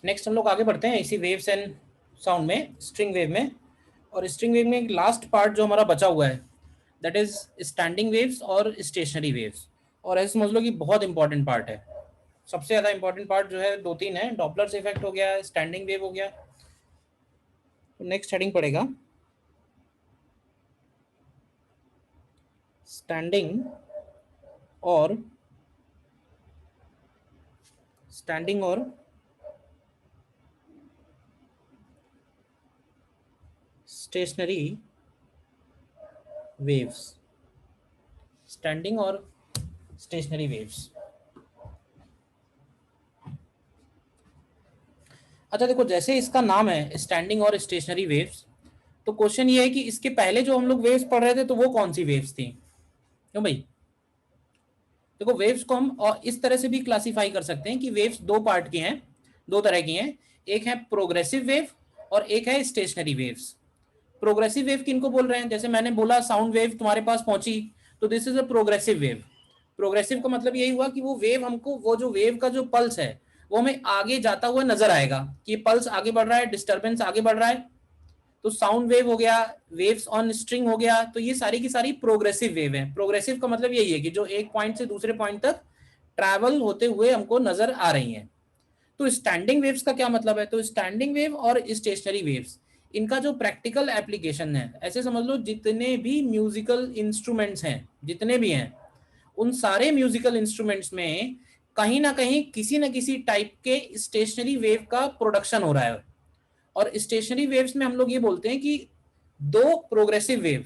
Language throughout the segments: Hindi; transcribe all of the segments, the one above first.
नेक्स्ट हम लोग आगे बढ़ते हैं इसी वेव्स एंड साउंड में, स्ट्रिंग वेव में। और स्ट्रिंग वेव में एक लास्ट पार्ट जो हमारा बचा हुआ है, दैट इज स्टैंडिंग वेव्स और स्टेशनरी वेव्स। और ऐसे समझ लो कि बहुत इंपॉर्टेंट पार्ट है। सबसे ज्यादा इंपॉर्टेंट पार्ट जो है दो तीन है, डॉपलर्स इफेक्ट हो गया, स्टैंडिंग वेव हो गया। तो नेक्स्ट हेडिंग पड़ेगा स्टैंडिंग और स्टैंडिंग और स्टेशनरी वेव्स। स्टैंडिंग और स्टेशनरी वेव्स। अच्छा देखो, जैसे इसका नाम है स्टैंडिंग और स्टेशनरी वेव्स, तो क्वेश्चन ये है कि इसके पहले जो हम लोग वेव्स पढ़ रहे थे तो वो कौन सी वेव्स थी? क्यों भाई? देखो, वेव्स को हम और इस तरह से भी क्लासिफाई कर सकते हैं कि वेव्स दो पार्ट की हैं, दो तरह की हैं। एक है प्रोग्रेसिव वेव और एक है स्टेशनरी वेव्स। प्रोग्रेसिव वेव किनको बोल रहे हैं? जैसे मैंने बोला साउंड वेव तुम्हारे पास पहुंची, तो this is a progressive wave. Progressive का मतलब यही हुआ कि वो वेव हमको, वो जो वेव का जो पल्स है वो हमें आगे जाता हुआ नजर आएगा कि पल्स आगे बढ़ रहा है, डिस्टर्बेंस आगे बढ़ रहा है। तो साउंड वेव हो गया, वेव्स ऑन स्ट्रिंग हो गया, तो ये सारी की सारी प्रोग्रेसिव वेव है। प्रोग्रेसिव का मतलब यही है कि जो एक पॉइंट से दूसरे पॉइंट तक ट्रैवल होते हुए हमको नजर आ रही हैं। तो स्टैंडिंग वेव्स का क्या मतलब है? तो स्टैंडिंग वेव और स्टेशनरी वेव्स, इनका जो प्रैक्टिकल एप्लीकेशन है, ऐसे समझ लो जितने भी म्यूजिकल इंस्ट्रूमेंट्स हैं, जितने भी हैं, उन सारे म्यूजिकल इंस्ट्रूमेंट्स में कहीं ना कहीं किसी न किसी टाइप के स्टेशनरी वेव का प्रोडक्शन हो रहा है। और स्टेशनरी वेव्स में हम लोग ये बोलते हैं कि दो प्रोग्रेसिव वेव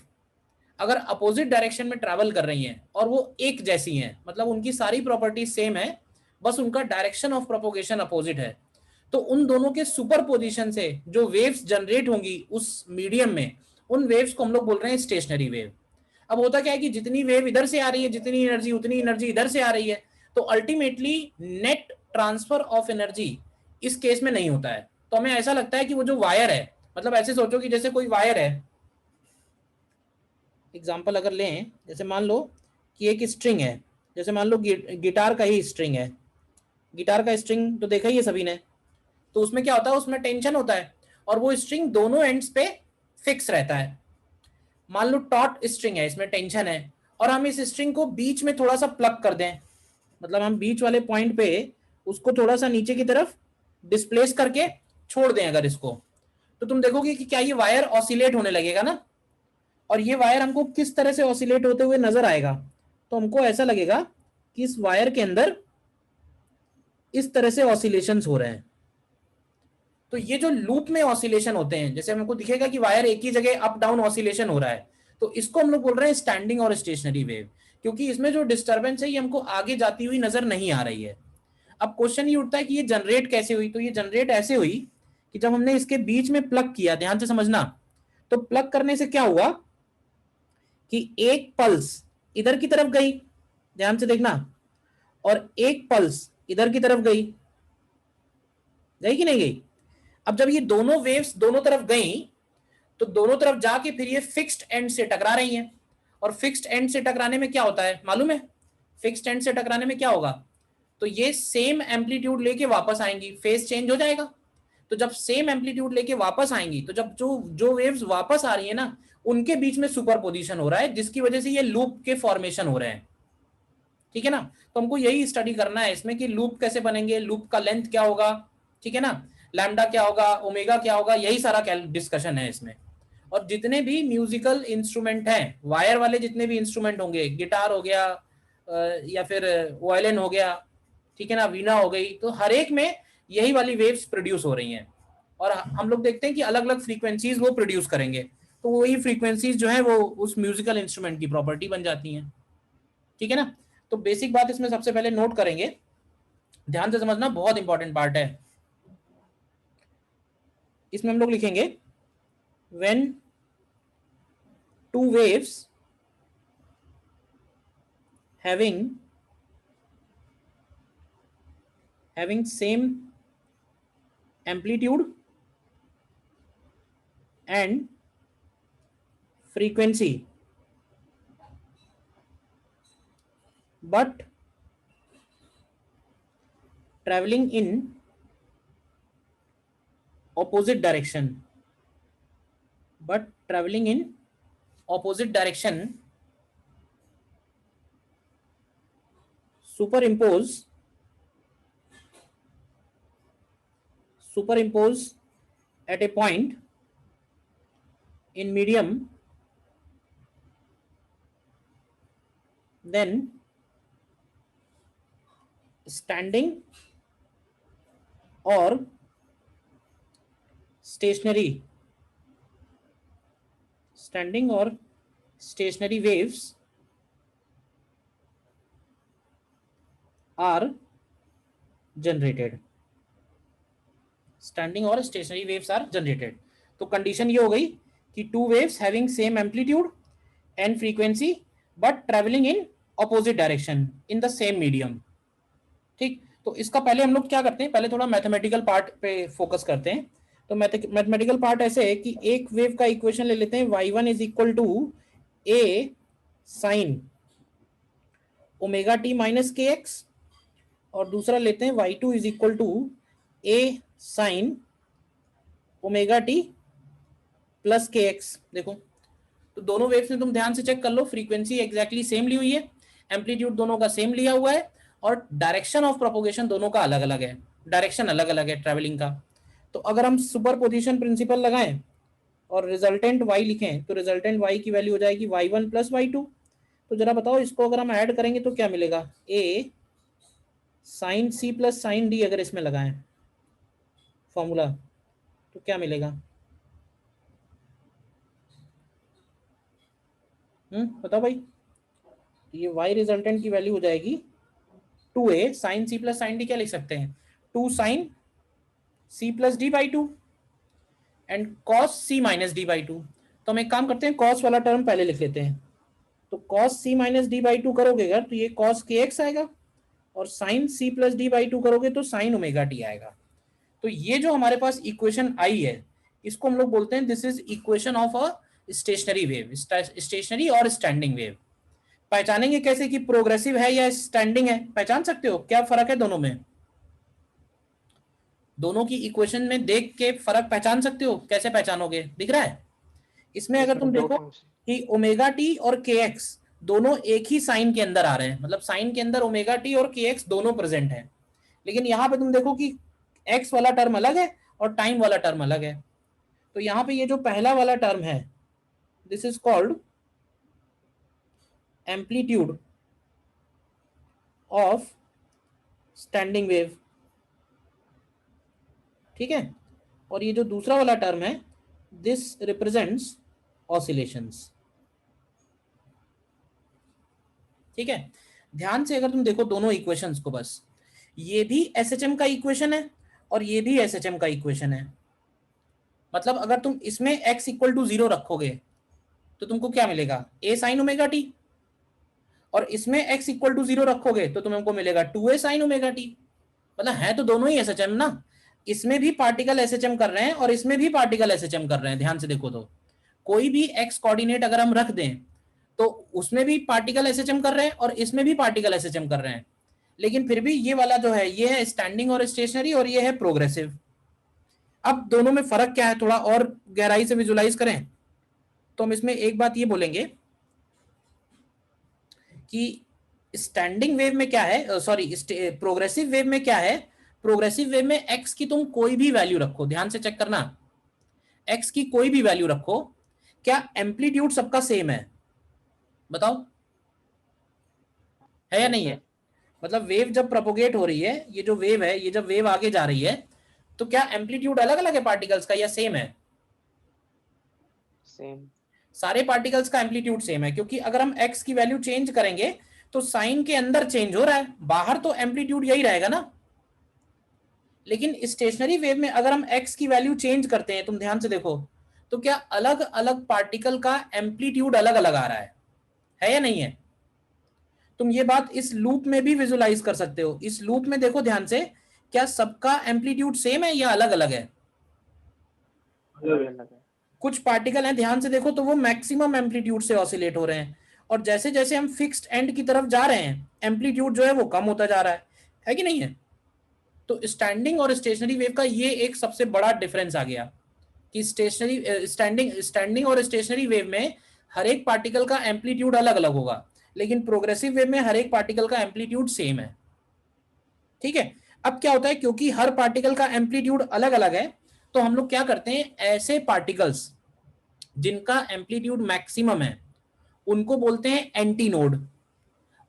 अगर अपोजिट डायरेक्शन में ट्रैवल कर रही हैं और वो एक जैसी हैं, मतलब उनकी सारी प्रॉपर्टीज सेम है, बस उनका डायरेक्शन ऑफ प्रोपोगेशन अपोजिट है, तो उन दोनों के सुपर पोजिशन से जो वेव्स जनरेट होंगी उस मीडियम में, उन वेव्स को हम लोग बोल रहे हैं स्टेशनरी वेव। अब होता क्या है कि जितनी वेव इधर से आ रही है, जितनी एनर्जी उतनी एनर्जी इधर से आ रही है, तो ultimately net transfer of energy इस केस में नहीं होता है। तो हमें ऐसा लगता है कि वो जो वायर है, मतलब ऐसे सोचो कि जैसे कोई वायर है, एग्जाम्पल अगर लें, जैसे मान लो कि एक स्ट्रिंग है, जैसे मान लो गिटार का ही स्ट्रिंग है। गिटार का स्ट्रिंग तो देखा ही है सभी ने। तो उसमें क्या होता है, उसमें टेंशन होता है और वो स्ट्रिंग दोनों एंड्स पे फिक्स रहता है। मान लो टॉट स्ट्रिंग है, इसमें टेंशन है, और हम इस स्ट्रिंग को बीच में थोड़ा सा प्लग कर दें, मतलब हम बीच वाले पॉइंट पे उसको थोड़ा सा नीचे की तरफ डिस्प्लेस करके छोड़ दें अगर इसको, तो तुम देखोगे कि क्या ये वायर ऑसिलेट होने लगेगा ना। और ये वायर हमको किस तरह से ऑसिलेट होते हुए नजर आएगा? तो हमको ऐसा लगेगा कि इस वायर के अंदर इस तरह से ऑसिलेशंस हो रहे हैं। तो ये जो लूप में ऑसिलेशन होते हैं, जैसे हमको दिखेगा कि वायर एक ही जगह अप डाउन ऑसिलेशन हो रहा है, तो इसको हम लोग बोल रहे हैं स्टैंडिंग और स्टेशनरी वेव, क्योंकि इसमें जो डिस्टर्बेंस है ये हमको आगे जाती हुई नजर नहीं आ रही है। अब क्वेश्चन ये उठता है कि ये जनरेट कैसे हुई? तो ये जनरेट ऐसे हुई कि जब हमने इसके बीच में प्लग किया, ध्यान से समझना, तो प्लग करने से क्या हुआ कि एक पल्स इधर की तरफ गई, ध्यान से देखना, और एक पल्स इधर की तरफ गई। गई कि नहीं गई? अब जब ये दोनों वेव्स दोनों तरफ गई, तो दोनों तरफ जाके फिर ये फिक्स्ड एंड से टकरा रही हैं। और फिक्स्ड एंड से टकराने में क्या होता है मालूम है? फिक्स्ड एंड से टकराने में क्या होगा? तो ये सेम एम्पलीट्यूड लेके वापस आएंगी, फेज चेंज हो जाएगा। तो जब सेम एम्पलीट्यूड लेके वापस आएंगी, तो जब जो जो वेव्स वापस आ रही है ना, उनके बीच में सुपर पोजिशन हो रहा है, जिसकी वजह से ये लूप के फॉर्मेशन हो रहे हैं। ठीक है ना? तो हमको यही स्टडी करना है इसमें कि लूप कैसे बनेंगे, लूप का लेंथ क्या होगा, ठीक है ना, लैम्डा क्या होगा, ओमेगा क्या होगा, यही सारा डिस्कशन है इसमें। और जितने भी म्यूजिकल इंस्ट्रूमेंट हैं, वायर वाले जितने भी इंस्ट्रूमेंट होंगे, गिटार हो गया या फिर वायलिन हो गया, ठीक है ना, वीणा हो गई, तो हर एक में यही वाली वेव्स प्रोड्यूस हो रही हैं। और हम लोग देखते हैं कि अलग अलग फ्रीक्वेंसीज वो प्रोड्यूस करेंगे, तो वही फ्रीक्वेंसीज जो है वो उस म्यूजिकल इंस्ट्रूमेंट की प्रॉपर्टी बन जाती हैं। ठीक है ना? तो बेसिक बात इसमें सबसे पहले नोट करेंगे, ध्यान से समझना, बहुत इंपॉर्टेंट पार्ट है। इसमें हम लोग लिखेंगे when two waves having having same amplitude and frequency but traveling in opposite direction, but traveling in opposite direction, superimpose at a point in medium, then standing or stationary waves are generated. Standing और स्टेशनरी वेव्स आर जनरेटेड. तो कंडीशन ये हो गई कि two waves having same amplitude and frequency but travelling in opposite direction in the same medium. ठीक, तो इसका पहले हम लोग क्या करते हैं, पहले थोड़ा मैथमेटिकल पार्ट पे फोकस करते हैं. तो मैथमेटिकल पार्ट ऐसे है कि एक वेव का इक्वेशन ले लेते हैं, y1 is equal to a sine omega t minus k x, और दूसरा लेते हैं y2 is equal to a sine omega t plus k x. देखो, तो दोनों वेव्स में तुम ध्यान से चेक कर लो, फ्रीक्वेंसी एग्जैक्टली सेम ली हुई है, एम्पलीट्यूड दोनों का सेम लिया हुआ है, और डायरेक्शन ऑफ प्रोपोगेशन दोनों का अलग अलग है, डायरेक्शन अलग अलग है ट्रैवलिंग का. तो अगर हम सुपरपोजिशन प्रिंसिपल लगाएं और रिजल्टेंट y लिखें, तो रिजल्टेंट y की वैल्यू हो जाएगी y1 प्लस y2. तो जरा बताओ, इसको अगर हम ऐड करेंगे तो क्या मिलेगा, a sine c plus sine d अगर इसमें लगाएं फॉर्मूला, तो क्या मिलेगा, बताओ भाई. ये y रिजल्टेंट की वैल्यू हो जाएगी 2a sine c plus sine D. क्या लिख सकते हैं, 2 sine c plus D by 2 and cos c minus D by 2. तो हम एक काम करते हैं, कॉस वाला टर्म पहले लिख लेते हैं. तो cos c minus D by 2 करोगे अगर, तो ये कॉस के एक्स आएगा, और sine c plus D by 2 करोगे तो साइन ओमेगा टी आएगा. तो ये जो हमारे पास इक्वेशन आई है, इसको हम लोग बोलते हैं this is equation of a stationary wave, stationary और स्टैंडिंग वेव. पहचानेंगे कैसे कि प्रोग्रेसिव है या स्टैंडिंग है, पहचान सकते हो क्या फर्क है दोनों में, दोनों की इक्वेशन में देख के फर्क पहचान सकते हो, कैसे पहचानोगे, दिख रहा है इसमें. अगर तुम देखो कि ओमेगा टी और के एक्स दोनों एक ही साइन के अंदर आ रहे हैं, मतलब साइन के अंदर ओमेगा टी और के एक्स दोनों प्रेजेंट है, लेकिन यहाँ पे तुम देखो कि एक्स वाला टर्म अलग है और टाइम वाला टर्म अलग है. तो यहाँ पे ये जो पहला वाला टर्म है, this is called amplitude of standing wave. ठीक है, और ये जो दूसरा वाला टर्म है, दिस रिप्रेजेंट्स ऑसिलेशंस. ठीक है, ध्यान से अगर तुम देखो दोनों इक्वेशंस को, बस ये भी एसएचएम का इक्वेशन है और ये भी एसएचएम का इक्वेशन है. मतलब अगर तुम इसमें x इक्वल टू 0 रखोगे तो तुमको क्या मिलेगा, a साइन ओमेगा टी, और इसमें x इक्वल टू 0 रखोगे तो तुमको मिलेगा 2a साइन ओमेगा टी. मतलब है तो दोनों ही एसएचएम ना, इसमें भी पार्टिकल एसएचएम कर रहे हैं और इसमें भी पार्टिकल एसएचएम कर रहे हैं. ध्यान से देखो, तो कोई भी x कोऑर्डिनेट अगर हम रख दें तो उसमें भी पार्टिकल एसएचएम कर रहे हैं और इसमें भी पार्टिकल एसएचएम कर रहे हैं, लेकिन फिर भी ये वाला जो है ये है स्टैंडिंग और स्टेशनरी, और ये है प्रोग्रेसिव. अब दोनों में फर्क क्या है, थोड़ा और गहराई से विजुलाइज करें तो हम इसमें एक बात ये बोलेंगे कि स्टैंडिंग वेव में क्या है, सॉरी प्रोग्रेसिव वेव में क्या है, प्रोग्रेसिव वेव में x की तुम कोई भी वैल्यू रखो, ध्यान से चेक करना, x की कोई भी वैल्यू रखो, क्या एम्पलीट्यूड सबका सेम है, बताओ है या नहीं है. मतलब वेव जब प्रोपोगेट हो रही है, ये जो वेव है, ये जब वेव आगे जा रही है, तो क्या एम्पलीट्यूड अलग अलग है पार्टिकल्स का या सेम है, सेम. सारे पार्टिकल्स का एम्पलीट्यूड सेम है, क्योंकि अगर हम x की वैल्यू चेंज करेंगे तो साइन के अंदर चेंज हो रहा है, बाहर तो एम्पलीट्यूड यही रहेगा ना. लेकिन स्टेशनरी वेव में अगर हम x की वैल्यू चेंज करते हैं, तुम ध्यान से देखो, तो क्या अलग अलग पार्टिकल का एम्पलीट्यूड अलग अलग आ रहा है या नहीं है. तुम ये बात इस लूप में भी विजुलाइज कर सकते हो. इस लूप में देखो ध्यान से, क्या सबका एम्पलीट्यूड सेम है या अलग अलग है, अलग है. कुछ पार्टिकल हैं, ध्यान से देखो, तो वो मैक्सिमम एम्पलीट्यूड से ऑसिलेट हो रहे हैं, और जैसे जैसे हम फिक्स्ड एंड की तरफ जा रहे हैं एम्पलीट्यूड जो है वो कम होता जा रहा है कि नहीं है. तो स्टैंडिंग और स्टेशनरी वेव का ये एक सबसे बड़ा डिफरेंस आ गया कि स्टैंडिंग और स्टेशनरी वेव में हर एक पार्टिकल का एम्पलीट्यूड अलग अलग होगा, लेकिन प्रोग्रेसिव वेव में हर एक पार्टिकल का एम्पलीट्यूड सेम है। ठीक है, अब क्या होता है, क्योंकि हर पार्टिकल का एम्पलीट्यूड अलग अलग है, तो हम लोग क्या करते हैं, ऐसे पार्टिकल्स जिनका एम्पलीट्यूड मैक्सिमम है उनको बोलते हैं एंटी नोड,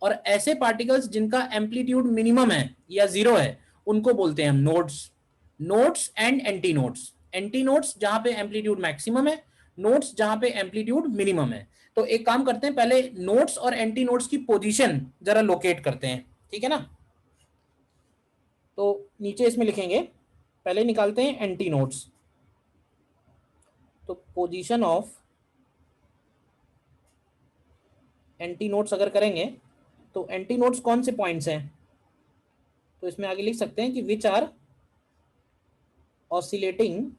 और ऐसे पार्टिकल्स जिनका एम्पलीट्यूड मिनिमम है या जीरो है उनको बोलते हैं हम nodes. Nodes and anti nodes. Anti nodes जहां पे एम्पलीट्यूड मैक्सिमम है, नोड्स जहां पे एम्पलीट्यूड मिनिमम है। तो एक काम करते हैं, पहले नोड्स और एंटी नोड्स की पोजीशन जरा लोकेट करते हैं, ठीक है ना। तो नीचे इसमें लिखेंगे, पहले निकालते हैं एंटी नोड्स। तो पोजीशन ऑफ एंटी नोड्स अगर करेंगे तो एंटी नोड्स कौन से पॉइंट्स हैं, तो इसमें आगे लिख सकते हैं कि which are oscillating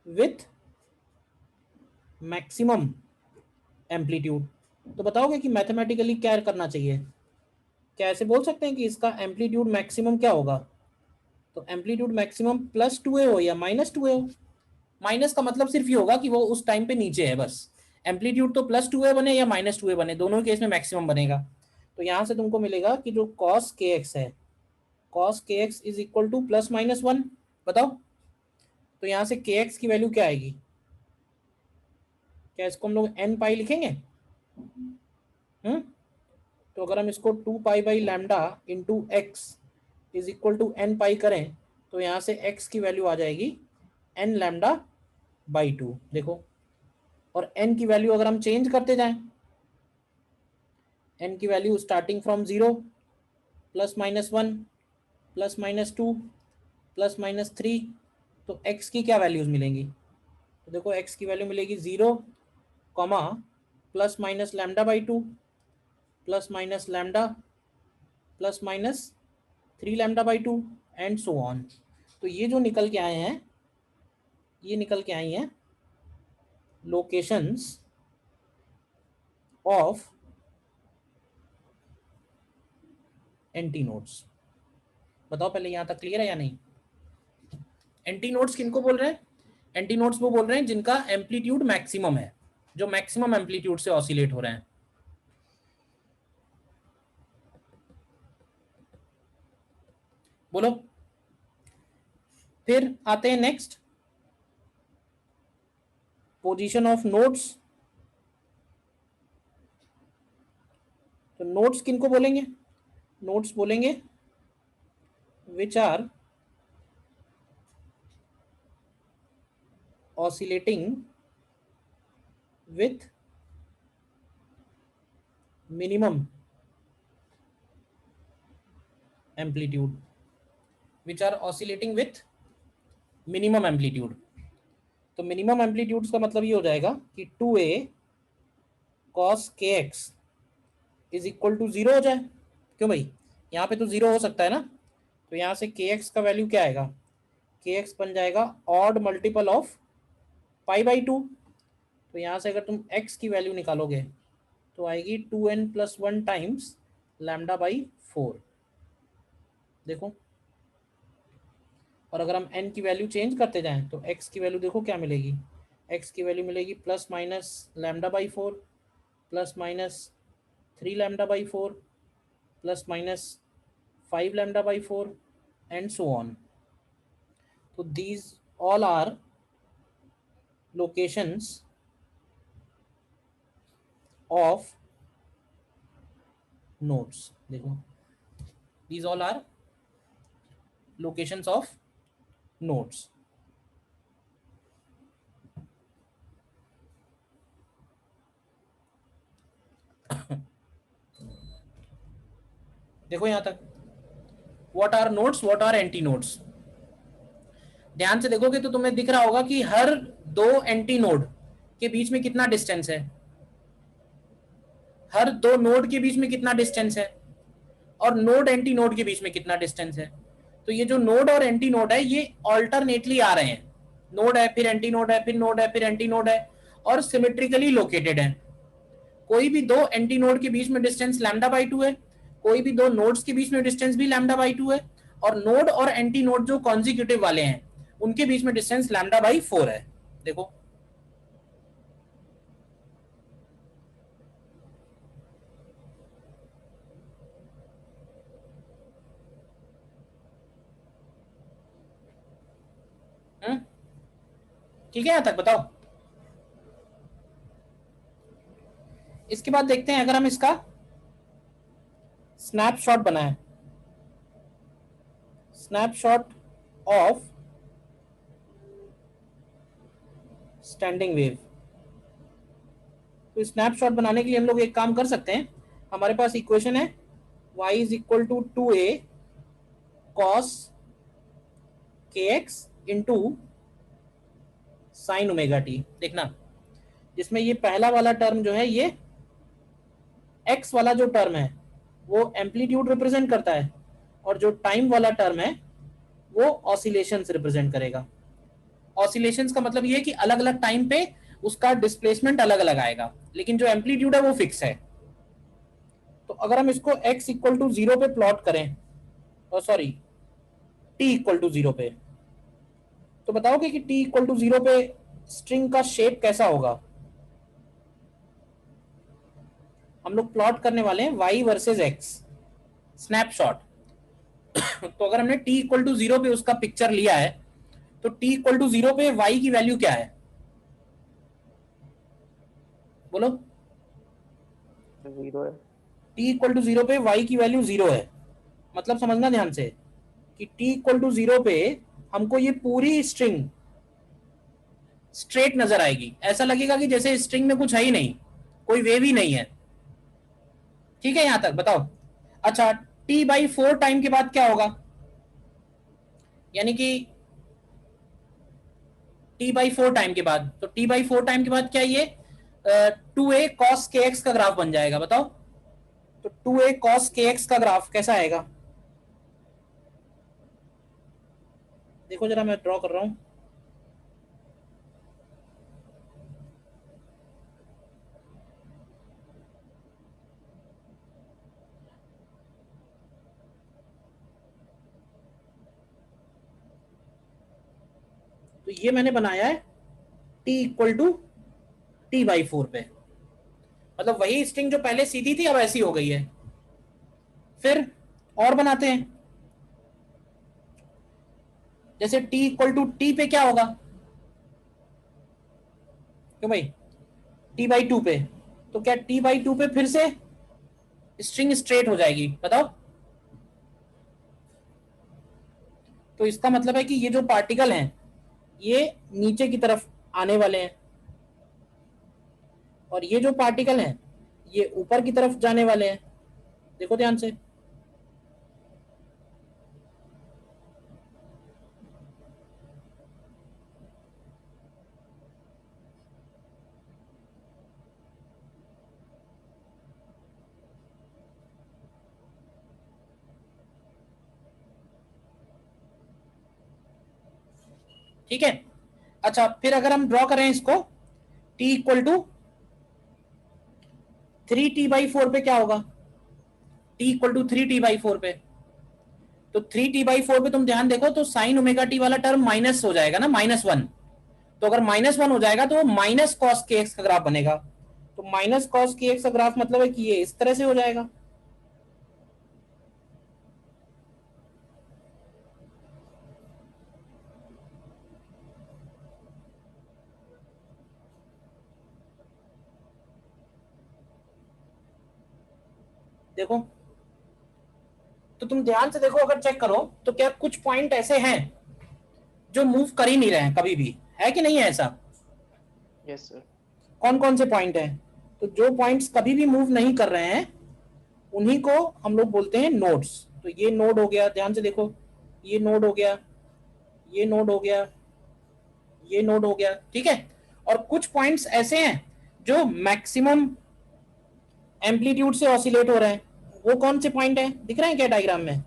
with maximum amplitude. तो बताओगे कि मैथमेटिकली क्या करना चाहिए, क्या ऐसे बोल सकते हैं कि इसका एम्पलीट्यूड मैक्सिमम क्या होगा, तो एम्पलीट्यूड मैक्सिमम +2a हो या -2a हो। माइनस का मतलब सिर्फ ये होगा कि वो उस टाइम पे नीचे है बस। एम्पलीट्यूड तो +2a बने या -2a बने, दोनों केस में मैक्सिमम बनेगा। तो यहां से तुमको मिलेगा कि जो cos kx है, cos kx is equal to +-1। बताओ, तो यहां से kx की वैल्यू क्या आएगी, क्या इसको हम लोग n पाई लिखेंगे? तो अगर हम इसको 2π/λ into x is equal to n pi करें तो यहाँ से x की वैल्यू आ जाएगी n λ/2। देखो, और n की वैल्यू अगर हम चेंज करते जाएं, n की वैल्यू स्टार्टिंग फ्रॉम 0, +-1, +-2, +-3, तो x की क्या वैल्यूज मिलेंगी, तो देखो x की वैल्यू मिलेगी 0, +-λ/2, +-λ, +-3λ/2 एंड सो ऑन। तो ये जो निकल के आए हैं, ये निकल के आई हैं लोकेशंस ऑफ एंटी नोड्स। बताओ पहले यहां तक क्लियर है या नहीं। एंटी नोड्स किनको बोल रहे हैं, एंटी नोड्स वो बोल रहे हैं जिनका एम्पलीट्यूड मैक्सिमम है, जो मैक्सिमम एम्पलीट्यूड से ऑसिलेट हो रहे हैं। बोलो, फिर आते हैं नेक्स्ट, पोजीशन ऑफ नोड्स। तो नोड्स किनको बोलेंगे, नोड्स बोलेंगे which are oscillating with minimum amplitude, which are oscillating with minimum amplitude. तो मिनिमम एम्पलीट्यूड का मतलब ये हो जाएगा कि 2a cos kx is equal to 0 हो जाए। क्यों भाई, यहाँ पे तो 0 हो सकता है ना, तो यहाँ से kx का वैल्यू क्या आएगा, kx बन जाएगा ऑड मल्टीपल ऑफ π/2। तो यहाँ से अगर तुम x की वैल्यू निकालोगे तो आएगी 2n+1 टाइम्स λ/4। देखो, और अगर हम n की वैल्यू चेंज करते जाएं तो x की वैल्यू देखो क्या मिलेगी, x की वैल्यू मिलेगी +-λ/4, +-3λ/4, +-5λ/4 and so on. So these all are locations of nodes. देखो, these all are locations of nodes. देखो यहां तक, what are nodes, what are anti nodes. ध्यान से देखोगे तो तुम्हें दिख रहा होगा कि हर दो एंटी नोड के बीच में कितना डिस्टेंस है, हर दो नोड के बीच में कितना डिस्टेंस है, और नोड एंटी नोड के बीच में कितना डिस्टेंस है। तो ये जो नोड और एंटी नोड है ये ऑल्टरनेटली आ रहे हैं, नोड है फिर एंटी नोड है, फिर नोड है फिर एंटी नोड है, और सिमेट्रिकली लोकेटेड है। कोई भी दो एंटी नोड के बीच में डिस्टेंस λ/2 है, कोई भी दो नोड्स के बीच में डिस्टेंस भी लैम्डा बाई 2 है, और नोड और एंटी नोड जो कॉन्जिक्यूटिव वाले हैं उनके बीच में डिस्टेंस लैम्डा बाई 4 है। देखो ठीक है, यहां तक बताओ। इसके बाद देखते हैं अगर हम इसका स्नैपशॉट बनाएं, स्नैपशॉट ऑफ स्टैंडिंग वेव। तो स्नैपशॉट बनाने के लिए हम लोग एक काम कर सकते हैं, हमारे पास इक्वेशन है y is equal to 2a cos kx into sine omega T. देखना जिसमें ये पहला वाला टर्म जो है, ये x वाला जो टर्म है वो एम्पलीट्यूड रिप्रेजेंट करता है, और जो टाइम वाला टर्म है वो ऑसिलेशंस रिप्रेजेंट करेगा। ऑसिलेशंस का मतलब ये है कि अलग अलग टाइम पे उसका डिस्प्लेसमेंट अलग अलग आएगा, लेकिन जो एम्पलीट्यूड है वो फिक्स है। तो अगर हम इसको x इक्वल टू 0 पे प्लॉट करें, और सॉरी t इक्वल टू 0 पे, तो बताओगे कि t इक्वल टू 0 पे स्ट्रिंग का शेप कैसा होगा। हम लोग प्लॉट करने वाले हैं y वर्सेस x स्नैपशॉट। तो अगर हमने t इक्वल टू 0 पे उसका पिक्चर लिया है, तो t इक्वल टू 0 पे y की वैल्यू क्या है, बोलो। 0 है। t इक्वल टू 0 पे y की वैल्यू 0 है, मतलब समझना ध्यान से कि t इक्वल टू 0 पे हमको ये पूरी स्ट्रिंग स्ट्रेट नजर आएगी, ऐसा लगेगा कि जैसे स्ट्रिंग में कुछ है ही नहीं, कोई वेव ही नहीं है। ठीक है, यहां तक बताओ। अच्छा, t बाई 4 टाइम के बाद क्या होगा, यानी कि t बाई 4 टाइम के बाद, तो t बाई 4 टाइम के बाद क्या, ये 2a cos kx का ग्राफ बन जाएगा। बताओ तो 2a cos kx का ग्राफ कैसा आएगा, देखो जरा मैं ड्रॉ कर रहा हूं। तो ये मैंने बनाया है t equal to T by 4 पे, मतलब वही स्ट्रिंग जो पहले सीधी थी अब ऐसी हो गई है। फिर और बनाते हैं, जैसे t इक्वल टू टी पे क्या होगा, क्यों भाई, t बाई 2 पे, तो क्या t बाई 2 पे फिर से स्ट्रिंग स्ट्रेट हो जाएगी, बताओ। तो इसका मतलब है कि ये जो पार्टिकल हैं ये नीचे की तरफ आने वाले हैं, और ये जो पार्टिकल हैं ये ऊपर की तरफ जाने वाले हैं। देखो ध्यान से, ठीक है। अच्छा, फिर अगर हम ड्रॉ करें इसको, t इक्वल टू 3t/4 पे क्या होगा, t इक्वल टू 3t/4 पे, तो 3t/4 पे तुम ध्यान देखो तो साइन ओमेगा टी वाला टर्म माइनस हो जाएगा ना, -1। तो अगर -1 हो जाएगा तो माइनस कॉस के एक्स का ग्राफ बनेगा, तो माइनस कॉस के एक्स का ग्राफ मतलब है कि ये इस तरह से हो जाएगा। देखो तो तुम ध्यान से देखो, अगर चेक करो तो क्या कुछ पॉइंट ऐसे हैं जो मूव कर ही नहीं रहे हैं कभी भी, है कि नहीं है ऐसा। Yes sir. कौन कौन से पॉइंट हैं, तो जो पॉइंट्स कभी भी मूव नहीं कर रहे हैं उन्हीं को हम लोग बोलते हैं नोड्स। तो ये नोड हो गया, ध्यान से देखो, ये नोड हो गया, ये नोड हो गया, ये नोड हो गया, ठीक है। और कुछ पॉइंट्स ऐसे हैं जो मैक्सिमम एम्पलीट्यूड से ऑसिलेट हो रहे हैं, वो कौन से पॉइंट हैं, दिख रहे हैं क्या डायग्राम में,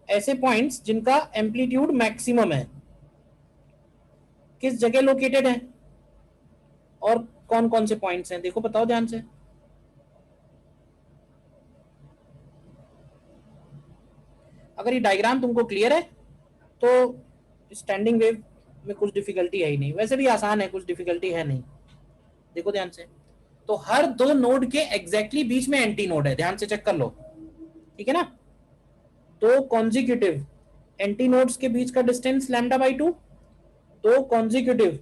ऐसे पॉइंट्स जिनका एम्पलीट्यूड मैक्सिमम है किस जगह लोकेटेड है, और कौन कौन से पॉइंट्स हैं, देखो बताओ ध्यान से। अगर ये डायग्राम तुमको क्लियर है तो स्टैंडिंग वेव में कुछ डिफिकल्टी है ही नहीं, वैसे भी आसान है, कुछ डिफिकल्टी है नहीं। देखो ध्यान से, तो हर दो नोड के एग्जैक्टली बीच में एंटी नोड है, ध्यान से चेक कर लो, ठीक है ना। दो कॉन्जिक्यूटिव एंटी नोड्स के बीच का डिस्टेंस लैम्डा बाई 2, दो कॉन्जिक्यूटिव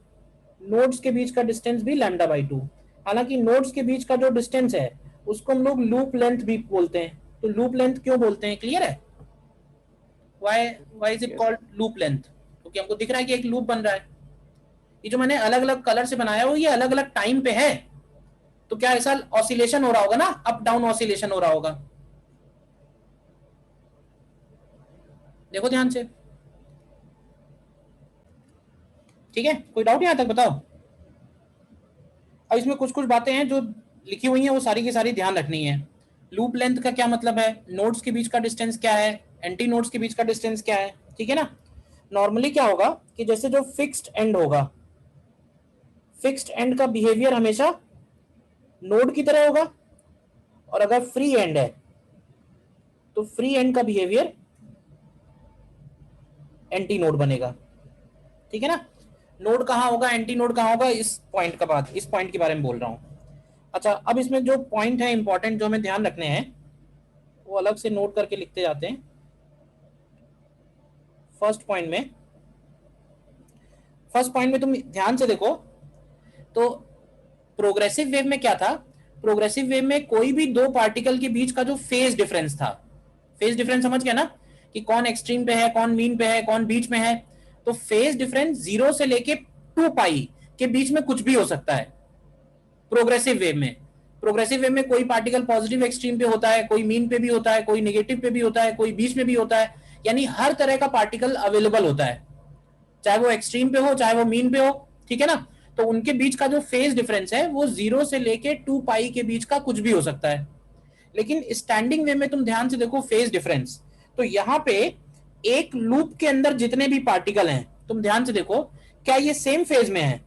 नोड्स के बीच का डिस्टेंस भी लैम्डा बाई 2। हालांकि नोड्स के बीच का जो डिस्टेंस है उसको हम लोग लूप लेंथ भी बोलते हैं। तो लूप लेंथ क्यों बोलते हैं, क्लियर है? Why is it Yes. Called loop length? क्योंकि हमको दिख रहा है कि एक लूप बन रहा है। ये जो मैंने अलग अलग कलर से बनाया हो, ये अलग अलग टाइम पे है, तो क्या ऐसा ऑसिलेशन हो रहा होगा ना, अप डाउन ऑसिलेशन हो रहा होगा। देखो ध्यान से, ठीक है, कोई डाउट यहां तक बताओ। अब इसमें कुछ कुछ बातें हैं जो लिखी हुई हैं, वो सारी की सारी ध्यान रखनी है। लूप लेंथ का क्या मतलब है, नोड्स के बीच का डिस्टेंस क्या है, एंटी नोड्स के बीच का डिस्टेंस क्या है, ठीक है ना। नॉर्मली क्या होगा कि जैसे जो फिक्स्ड एंड होगा, फिक्स्ड एंड का बिहेवियर हमेशा नोड की तरह होगा, और अगर फ्री एंड है तो फ्री एंड का बिहेवियर एंटी नोड बनेगा, ठीक है ना। नोड कहाँ होगा, एंटी नोड कहाँ होगा, इस पॉइंट का बात, इस पॉइंट के बारे में बोल रहा हूँ। अच्छा, अब इसमें जो पॉइंट है इंपॉर्टेंट जो हमें ध्यान रखने हैं, वो अलग से नोट करके लिखते जाते हैं। फर्स्ट पॉइंट में तुम ध्यान से देखो, तो प्रोग्रेसिव वेव में क्या था, प्रोग्रेसिव वेव में कोई भी दो पार्टिकल के बीच का जो फेज डिफरेंस था, फेज डिफरेंस समझ गया ना, कि कौन एक्सट्रीम पे है, कौन मीन पे है, कौन बीच में है। तो फेज डिफरेंस 0 से लेके 2 पाई के बीच में कुछ भी हो सकता है प्रोग्रेसिव वेव में। प्रोग्रेसिव वेव में कोई पार्टिकल पॉजिटिव एक्सट्रीम पे होता है, कोई मीन पे भी होता है, कोई नेगेटिव पे भी होता है, कोई बीच में भी होता है, यानी हर तरह का पार्टिकल अवेलेबल होता है, चाहे वो एक्सट्रीम पे हो चाहे वो मीन पे हो, ठीक है ना। तो उनके बीच का जो फेज डिफरेंस है वो 0 से लेके 2 पाई के बीच का कुछ भी हो सकता है। लेकिन स्टैंडिंग वेव में तुम ध्यान से देखो फेज डिफरेंस, तो यहां पे एक लूप के अंदर जितने भी पार्टिकल हैं, तुम ध्यान से देखो, क्या ये सेम फेज में है,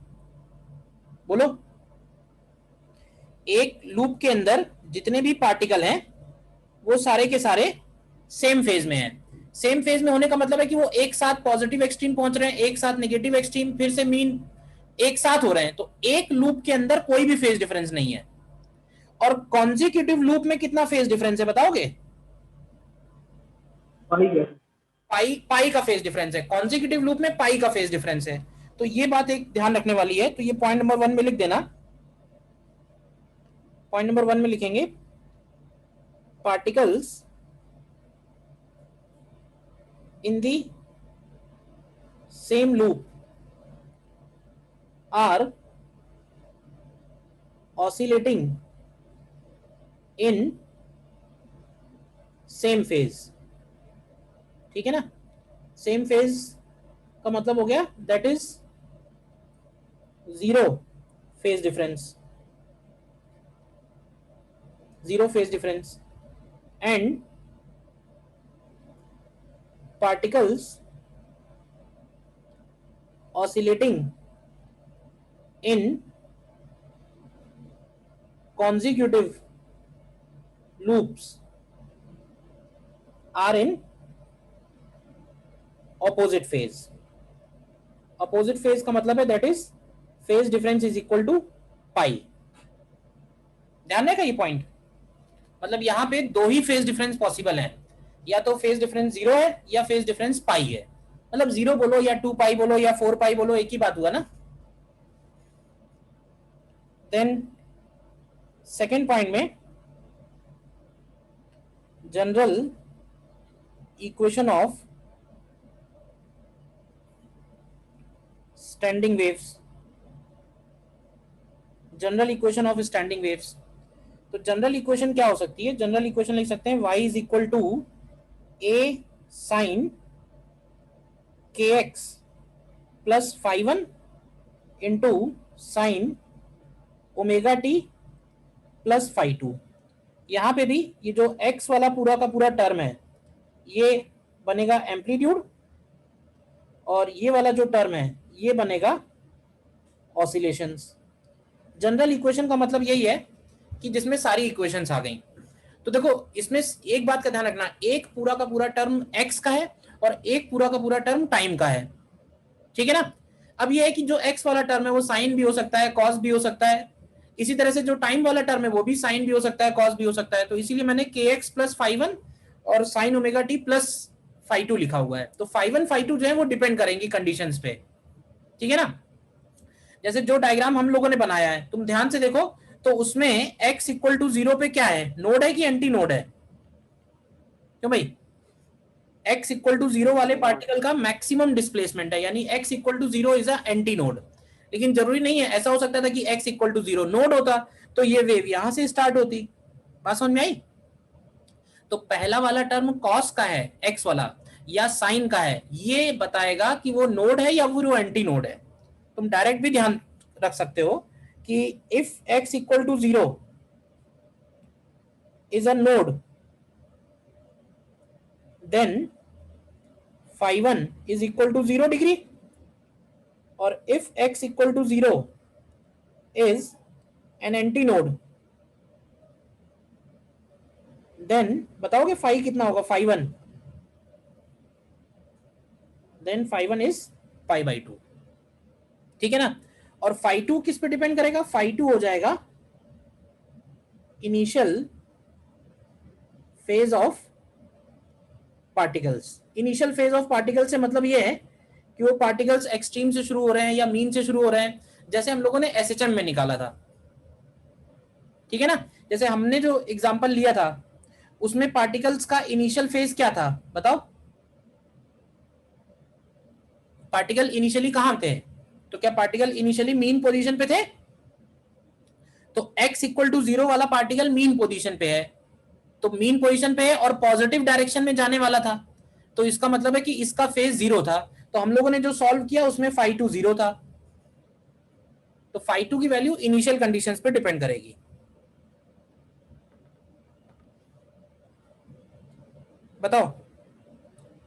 बोलो। एक लूप के अंदर जितने भी पार्टिकल हैं वो सारे के सारे सेम फेज में हैं। सेम फेज में होने का मतलब है कि वो एक साथ पॉजिटिव एक्सट्रीम पहुंच रहे हैं, एक साथ नेगेटिव एक्सट्रीम, फिर से मीन, एक साथ हो रहे हैं। तो एक लूप के अंदर कोई भी फेज डिफरेंस नहीं है। और कॉन्जिक्यूटिव लूप में कितना फेज डिफरेंस है बताओगे? पाई, पाई का फेज डिफरेंस है कॉन्जिक्यूटिव लूप में, पाई का फेज डिफरेंस है। तो ये बात एक ध्यान रखने वाली है, तो ये पॉइंट नंबर 1 में लिख देना। पॉइंट नंबर 1 में लिखेंगे particles in the same loop are oscillating in same phase, ठीक है ना। सेम फेज का मतलब हो गया that is 0 phase difference, 0 phase difference, and particles oscillating in consecutive loops are in opposite phase. Opposite phase का मतलब है that is phase difference is equal to pi. ध्यान रखा ये पॉइंट, मतलब यहां पे दो ही फेज डिफरेंस पॉसिबल हैं, या तो फेज डिफरेंस 0 है या फेज डिफरेंस पाई है। मतलब 0 बोलो या 2 पाई बोलो या 4 पाई बोलो, एक ही बात हुआ ना। देन सेकेंड पॉइंट में general equation of standing waves, general equation of standing waves. तो जनरल इक्वेशन क्या हो सकती है, जनरल इक्वेशन लिख सकते हैं y is equal to a sine के x plus five one into sine omega t plus five two. यहाँ पे भी ये जो x वाला पूरा का पूरा टर्म है ये बनेगा एम्पलीट्यूड, और ये वाला जो टर्म है ये बनेगा ऑसिलेशंस। जनरल इक्वेशन का मतलब यही है कि जिसमें सारी इक्वेशंस आ गई। तो देखो इसमें एक बात का ध्यान रखना, एक पूरा का पूरा टर्म x का है और एक पूरा का पूरा टर्म टाइम का है, ठीक है ना। अब ये है कि जो x वाला टर्म है वो साइन भी हो सकता है, कॉस भी हो सकता है, इसी तरह से जो टाइम वाला टर्म है वो भी साइन भी हो सकता है, कॉस भी हो सकता है। तो इसीलिए मैंने kx प्लस फाई1 और साइन ओमेगा टी प्लस फाई2 लिखा हुआ है। तो फाई1 फाई2 जो है वो डिपेंड करेंगी कंडीशंस पे, ठीक है ना। जैसे जो डायग्राम हम लोगों ने बनाया है तुम ध्यान से देखो, तो उसमें x इक्वल टू 0 पे क्या है, नोड है कि एंटी नोड है, क्यों भाई। x इक्वल टू 0 वाले पार्टिकल का मैक्सिमम डिस्प्लेसमेंट है, यानी x equal to 0 is a anti node. लेकिन जरूरी नहीं है, ऐसा हो सकता था कि x इक्वल टू 0 नोड होता तो ये वेव यहां से स्टार्ट होती। बात समझ में आई। तो पहला वाला टर्म कॉस का है x वाला या साइन का है, ये बताएगा कि वो नोड है या वो एंटी नोड है। तुम डायरेक्ट भी ध्यान रख सकते हो कि if x equal to 0 is a node, then phi1 is equal to 0 degree, or if x equal to 0 is an antinode, then बताओगे phi कितना होगा, phi1, then phi1 is pi by 2, ठीक है ना। और phi2 किस पे डिपेंड करेगा, phi2 हो जाएगा initial phase of particles. Initial phase of particle से मतलब ये है कि वो पार्टिकल्स एक्सट्रीम से शुरू हो रहे हैं या मीन से शुरू हो रहे हैं, जैसे हम लोगों ने एसएचएम में निकाला था, ठीक है ना। जैसे हमने जो एग्जांपल लिया था उसमें पार्टिकल्स का इनिशियल फेज क्या था बताओ, पार्टिकल इनिशियली कहां थे, तो क्या पार्टिकल इनिशियली मीन पोजीशन पे थे, तो x इक्वल टू 0 वाला पार्टिकल मीन पोजीशन पे है, तो मीन पोजीशन पे है और पॉजिटिव डायरेक्शन में जाने वाला था, तो इसका मतलब है कि इसका फेज 0 था। तो हम लोगों ने जो सॉल्व किया उसमें phi2 0 था, तो phi2 की वैल्यू इनिशियल कंडीशंस पे डिपेंड करेगी। बताओ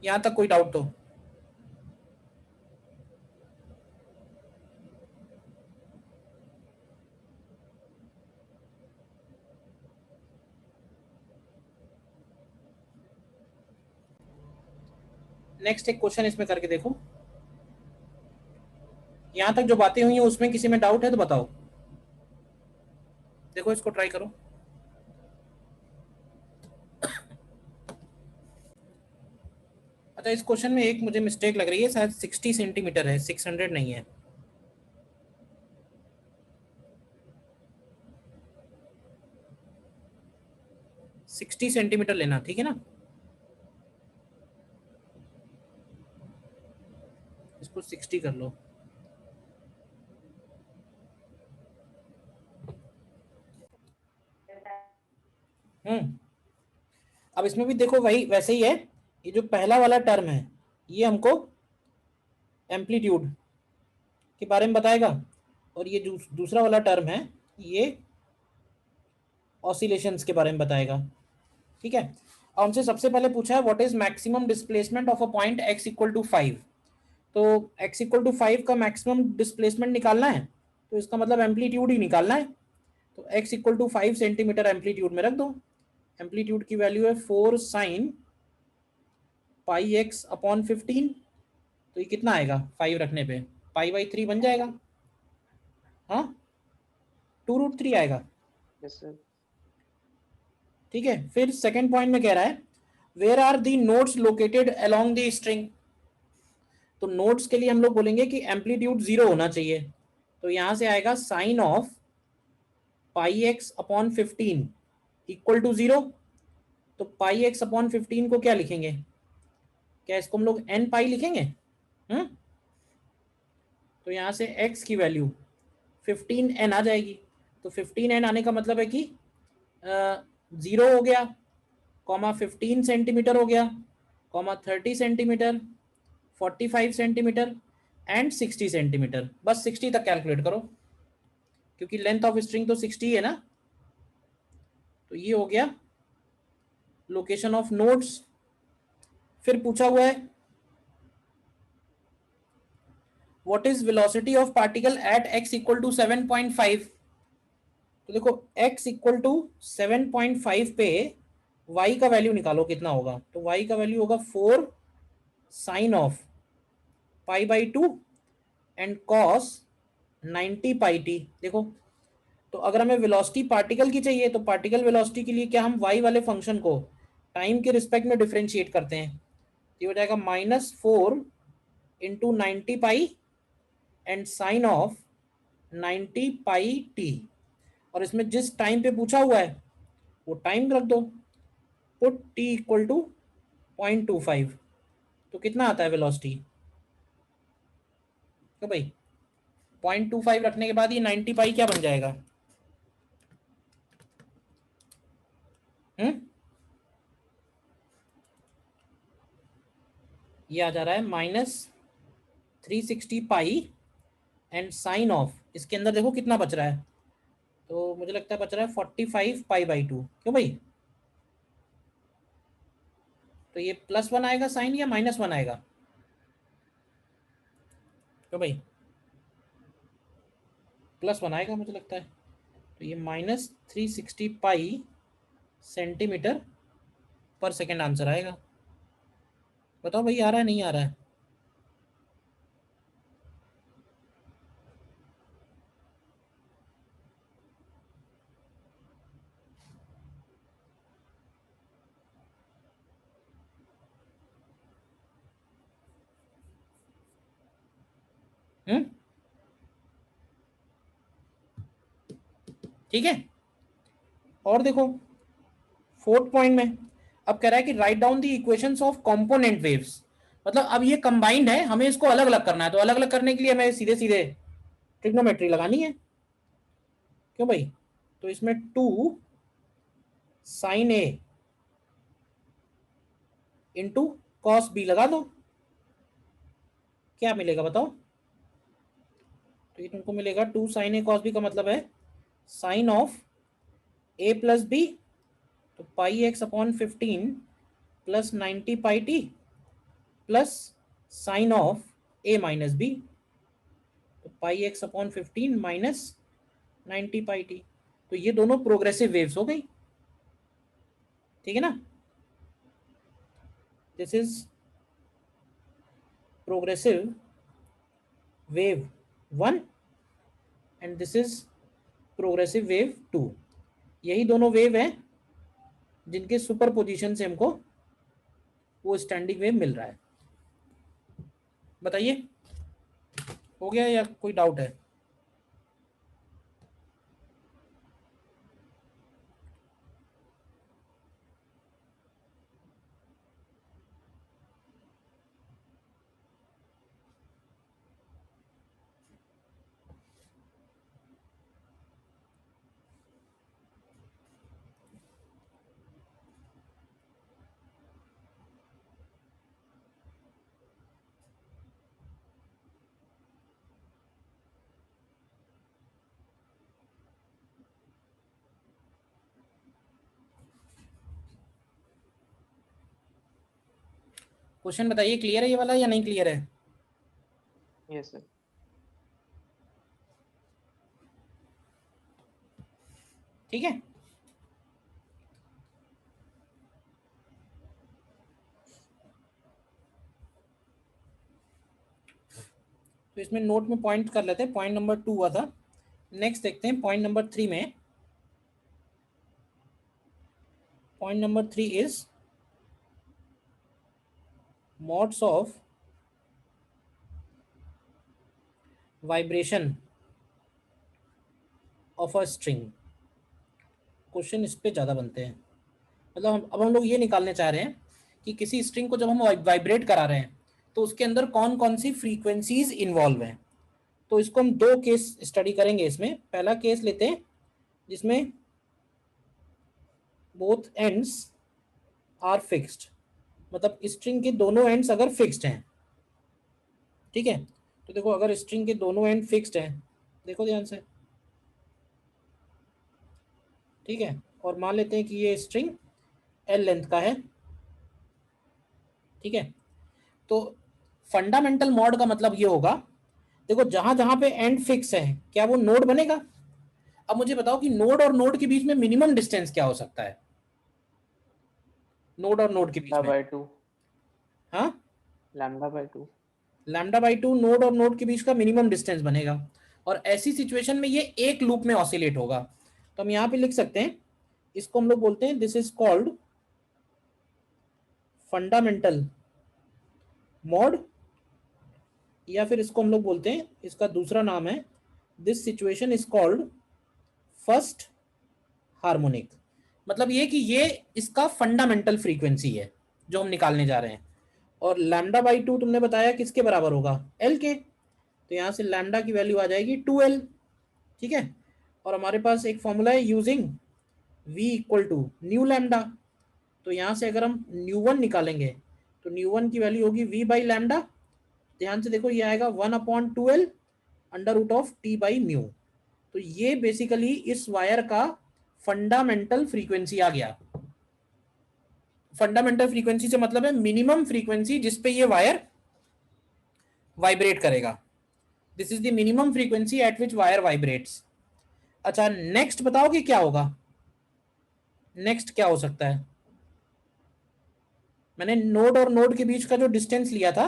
यहां तक कोई डाउट तो। नेक्स्ट एक क्वेश्चन इसमें करके देखो, यहां तक जो बातें हुई हैं उसमें किसी में डाउट है तो बताओ। देखो इसको ट्राई करो। अच्छा इस क्वेश्चन में एक मुझे मिस्टेक लग रही है, शायद 60 सेंटीमीटर है, 600 नहीं है। सिक्सटी सेंटीमीटर लेना, ठीक है ना। इसको 60 कर लो। अब इसमें भी देखो वही वैसे ही है, ये जो पहला वाला टर्म है ये हमको एम्पलीट्यूड के बारे में बताएगा, और ये दूसरा वाला टर्म है ये ऑसिलेशंस के बारे में बताएगा, ठीक है। अब हमसे सबसे पहले पूछा है what is maximum displacement of a point x equal to 5। तो x इक्वल टू 5 का मैक्सिमम डिस्प्लेसमेंट निकालना है, तो इसका मतलब एम्पलीट्यूड ही निकालना है। तो x equal to 5 centimetre amplitude में रख दो। एम्पलीट्यूड की वैल्यू है 4 साइन पाई एक्स अपॉन 15, तो ये कितना आएगा 5 रखने पे, पाई बाई 3 बन जाएगा, हाँ 2√3 आएगा। Yes sir. ठीक है, फिर सेकंड पॉइंट में कह रहा है where are the nodes located along the string. तो नोड्स के लिए हम लोग बोलेंगे कि एम्पलीट्यूड 0 होना चाहिए, तो यहां से आएगा sine of pi x upon 15 equal to 0। तो पाई एक्स अपॉन 15 को क्या लिखेंगे, क्या इसको हम लोग एन पाई लिखेंगे, तो यहां से x की वैल्यू 15n आ जाएगी। तो 15n आने का मतलब है कि 0 हो गया, कॉमा 15 सेंटीमीटर हो गया, comma 30 centimetre, 45 centimetre and 60 centimetre. बस 60 तक कैलकुलेट करो क्योंकि लेंथ ऑफ स्ट्रिंग तो 60 है ना। तो ये हो गया लोकेशन ऑफ नोड्स। फिर पूछा हुआ है what is velocity of particle at x equal to 7.5। तो देखो x इक्वल टू 7.5 पे y का वैल्यू निकालो कितना होगा, तो y का वैल्यू होगा 4 sine of pi by 2 and cos 90 pi T. देखो, तो अगर हमें वेलोसिटी पार्टिकल की चाहिए तो पार्टिकल वेलोसिटी के लिए क्या हम y वाले फंक्शन को टाइम के रिस्पेक्ट में डिफरेंशिएट करते हैं, ये हो जाएगा -4 into 90 pi and sine of 90 pi T, और इसमें जिस टाइम पे पूछा हुआ है वो टाइम रख दो, पुट टी इक्वल टू 0.25, तो कितना आता है वेलोसिटी, तो भाई 0.25 रखने के बाद ये 90 पाई क्या बन जाएगा, ये आ जा रहा है -360 पाई एंड साइन ऑफ, इसके अंदर देखो कितना बच रहा है, तो मुझे लगता है बच रहा है 45 पाई बाई 2, क्यों भाई, तो ये +1 आएगा साइन या -1 आएगा, क्यों भाई, +1 आएगा मुझे लगता है, तो ये -360 पाई सेंटीमीटर पर सेकेंड आंसर आएगा। बताओ भाई आ रहा है नहीं आ रहा है, हम्म, ठीक है। और देखो 4th पॉइंट में अब कह रहा है कि write down the equations of component waves, मतलब अब ये कंबाइंड है, हमें इसको अलग अलग करना है, तो अलग अलग करने के लिए हमें सीधे सीधे ट्रिग्नोमेट्री लगानी है, क्यों भाई, तो इसमें 2 साइन ए इंटू कॉस बी लगा दो, क्या मिलेगा बताओ, तो ये तुमको मिलेगा 2 साइन ए कॉस बी का मतलब है sine of a plus b, तो पाई एक्स अपॉन 15 प्लस 90 pi t plus sine of a minus b, तो पाई एक्स अपॉन 15 माइनस 90 पाई टी, तो ये दोनों प्रोग्रेसिव वेव्स हो गई, ठीक है ना, this is progressive wave 1 and this is progressive wave 2, यही दोनों वेव हैं जिनके सुपर पोजिशन से हमको वो स्टैंडिंग वेव मिल रहा है। बताइए हो गया या कोई डाउट है, क्वेश्चन बताइए, क्लियर है ये वाला या नहीं क्लियर है, Yes, sir. ठीक है। तो इसमें नोट में पॉइंट कर लेते हैं, पॉइंट नंबर 2 हुआ था, नेक्स्ट देखते हैं पॉइंट नंबर 3 में, point number 3 is modes of vibration of a string, question इस पे ज़्यादा बनते हैं, मतलब अब हम लोग ये निकालने चाह रहे हैं कि किसी स्ट्रिंग को जब हम वाइब्रेट करा रहे हैं तो उसके अंदर कौन कौन सी फ्रीक्वेंसीज इन्वॉल्व हैं, तो इसको हम 2 केस स्टडी करेंगे इसमें, पहला केस लेते हैं जिसमें बोथ एंड्स आर फिक्स्ड, मतलब स्ट्रिंग के दोनों एंड्स अगर फिक्स्ड हैं, ठीक है, तो देखो अगर स्ट्रिंग के दोनों एंड फिक्स्ड हैं, देखो ध्यान से, ठीक है, और मान लेते हैं कि ये स्ट्रिंग एल लेंथ का है, ठीक है, तो फंडामेंटल मॉड का मतलब ये होगा, देखो जहां जहां पे एंड फिक्स है क्या वो नोड बनेगा, अब मुझे बताओ कि नोड और नोड के बीच में मिनिमम डिस्टेंस क्या हो सकता है, नोड और नोड के बीच में। बाय 2, हाँ, lambda by 2। Lambda by 2 node और नोड के बीच का मिनिमम डिस्टेंस बनेगा, और ऐसी सिचुएशन में ये एक लूप में ऑसिलेट होगा। तो हम यहाँ पे लिख सकते हैं, इसको हम लोग बोलते हैं this is called fundamental mode, या फिर इसको हम लोग बोलते हैं, इसका दूसरा नाम है, this situation is called first harmonic. मतलब ये कि ये इसका फंडामेंटल फ्रीक्वेंसी है जो हम निकालने जा रहे हैं। और लैम्डा बाई 2 तुमने बताया किसके बराबर होगा, एल के। तो यहाँ से लैम्डा की वैल्यू आ जाएगी 2L। ठीक है, और हमारे पास एक फॉर्मूला है using V equal to nu lambda. तो यहाँ से अगर हम न्यू वन निकालेंगे तो न्यू वन की वैल्यू होगी V बाई लैम्डा। ध्यान से देखो, ये आएगा 1/2L under root of T by mu. तो ये बेसिकली इस वायर का फंडामेंटल फ्रीक्वेंसी आ गया। फंडामेंटल फ्रीक्वेंसी से मतलब है मिनिमम फ्रीक्वेंसी जिसपे ये वायर वाइब्रेट करेगा। This is the minimum frequency eight which wire vibrates. अच्छा, नेक्स्ट बताओ कि क्या होगा, नेक्स्ट क्या हो सकता है। मैंने नोड और नोड के बीच का जो डिस्टेंस लिया था,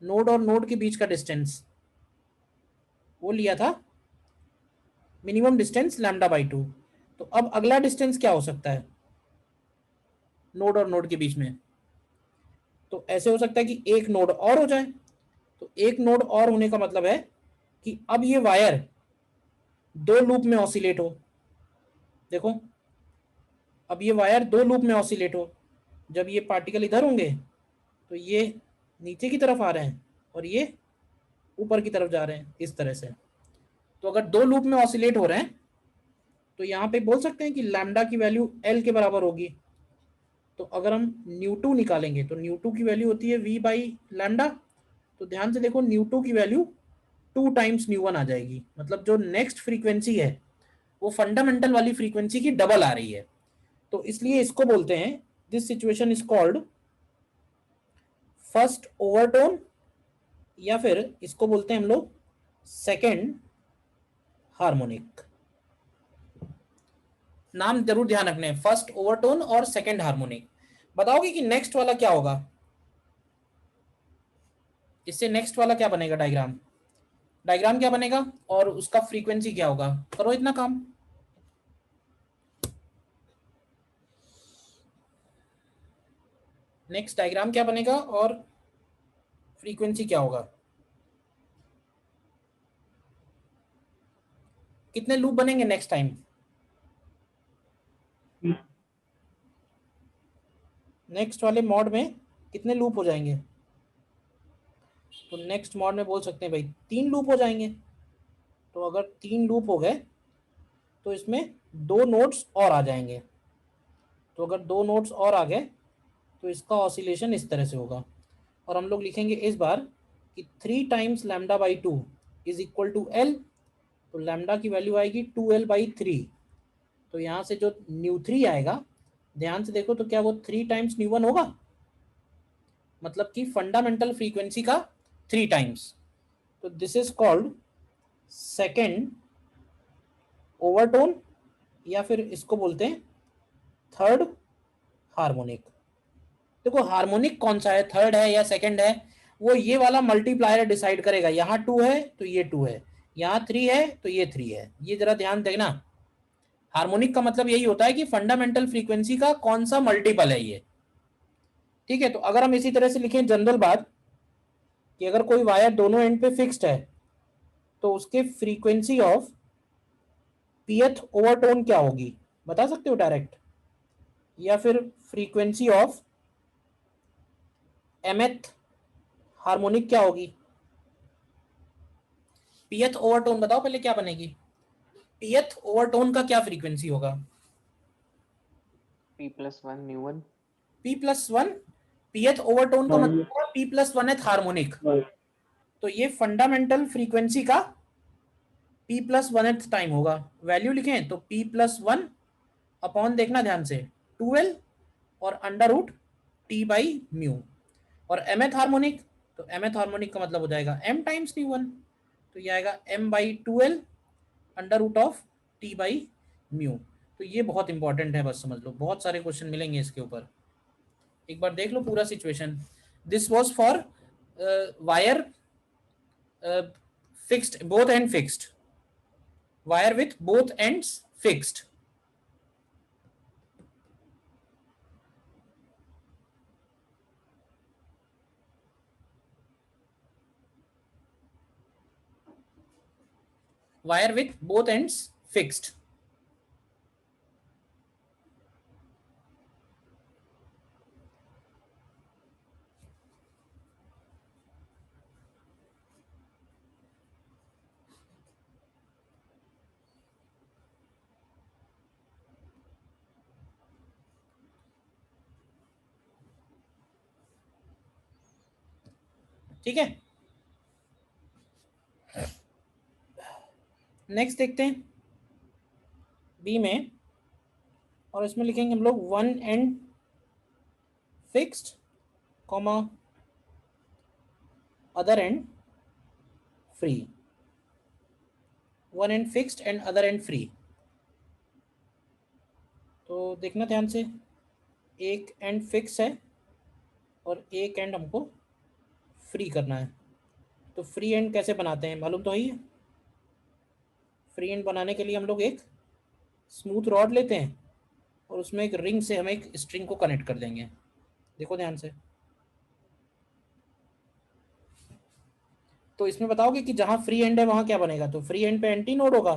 नोड और नोड के बीच का डिस्टेंस, वो लिया था मिनिमम डिस्टेंस लैम्डा बाई 2। तो अब अगला डिस्टेंस क्या हो सकता है नोड और नोड के बीच में। तो ऐसे हो सकता है कि एक नोड और हो जाए। तो एक नोड और होने का मतलब है कि अब ये वायर दो लूप में ऑसिलेट हो। देखो, अब ये वायर दो लूप में ऑसिलेट हो। जब ये पार्टिकल इधर होंगे तो ये नीचे की तरफ आ रहे हैं और ये ऊपर की तरफ जा रहे हैं, इस तरह से। तो अगर दो लूप में ऑसिलेट हो रहे हैं तो यहाँ पे बोल सकते हैं कि लैम्डा की वैल्यू एल के बराबर होगी। तो अगर हम न्यू टू निकालेंगे तो न्यू टू की वैल्यू होती है वी बाई लैम्डा। तो ध्यान से देखो, न्यू टू की वैल्यू 2 टाइम्स न्यू वन आ जाएगी। मतलब जो नेक्स्ट फ्रीक्वेंसी है वो फंडामेंटल वाली फ्रीक्वेंसी की डबल आ रही है। तो इसलिए इसको बोलते हैं, this situation is called first overtone, या फिर इसको बोलते हैं हम लोग सेकेंड हार्मोनिक। नाम जरूर ध्यान रखने, फर्स्ट ओवरटोन और सेकेंड हार्मोनिक। बताओगे कि नेक्स्ट वाला क्या होगा, इससे नेक्स्ट वाला क्या बनेगा, डायग्राम, डायग्राम क्या बनेगा और उसका फ्रीक्वेंसी क्या होगा। करो इतना काम। नेक्स्ट डायग्राम क्या बनेगा और फ्रीक्वेंसी क्या होगा। कितने लूप बनेंगे नेक्स्ट टाइम, नेक्स्ट वाले मॉड में कितने लूप हो जाएंगे। तो नेक्स्ट मॉड में बोल सकते हैं भाई 3 लूप हो जाएंगे। तो अगर 3 लूप हो गए तो इसमें 2 नोड्स और आ जाएंगे। तो अगर 2 नोड्स और आ गए तो इसका ऑसिलेशन इस तरह से होगा। और हम लोग लिखेंगे इस बार कि 3 times lambda by 2 is equal to L. तो लैम्डा की वैल्यू आएगी 2L बाई 3। तो यहाँ से जो न्यू 3 आएगा, ध्यान से देखो, तो क्या वो 3 टाइम्स न्यू 1 होगा, मतलब कि फंडामेंटल फ्रीक्वेंसी का 3 टाइम्स। तो this is called second overtone, या फिर इसको बोलते हैं थर्ड हार्मोनिक। देखो, हार्मोनिक कौन सा है, थर्ड है या सेकंड है, वो ये वाला मल्टीप्लायर डिसाइड करेगा। यहाँ 2 है तो ये 2 है, यहाँ 3 है तो ये 3 है। ये जरा ध्यान देना, हार्मोनिक का मतलब यही होता है कि फंडामेंटल फ्रीक्वेंसी का कौन सा मल्टीपल है ये। ठीक है, तो अगर हम इसी तरह से लिखें जनरल बात कि अगर कोई वायर दोनों एंड पे फिक्स्ड है तो उसके फ्रीक्वेंसी ऑफ पीएथ ओवरटोन क्या होगी, बता सकते हो डायरेक्ट, या फिर फ्रीक्वेंसी ऑफ एमएथ हार्मोनिक क्या होगी। पीएथ ओवरटोन बताओ पहले क्या बनेगी, पीएथ ओवरटोन का क्या फ्रीक्वेंसी होगा। P+1 new 1। P+1 पीएथ ओवरटोन का मतलब होगा P+1th हार्मोनिक। तो ये फंडामेंटल फ्रीक्वेंसी का P+1th टाइम होगा। वैल्यू लिखें तो P+1 अपॉन, देखना ध्यान से, 2L और under root T by mu. और mth हार्मोनिक, तो mth हार्मोनिक का मतलब हो जाएगा m टाइम्स न्यू 1। तो ये आएगा m by 2L under root of T by mu. तो ये बहुत इंपॉर्टेंट है, बस समझ लो, बहुत सारे क्वेश्चन मिलेंगे इसके ऊपर। एक बार देख लो पूरा situation. This was for wire fixed, both and fixed, wire with both ends fixed. Wire with both ends fixed. ठीक है, नेक्स्ट देखते हैं बी में, और इसमें लिखेंगे हम लोग one and fixed comma other and free, one and fixed and other and free. तो देखना ध्यान से, एक एंड फिक्स है और एक एंड हमको फ्री करना है। तो फ्री एंड कैसे बनाते हैं मालूम तो है ही है। फ्री एंड बनाने के लिए हम लोग एक स्मूथ रॉड लेते हैं और उसमें एक रिंग से हम एक स्ट्रिंग को कनेक्ट कर देंगे। देखो ध्यान से, तो इसमें बताओगे कि जहां फ्री एंड है वहां क्या बनेगा। तो फ्री एंड पे एंटी नोड होगा,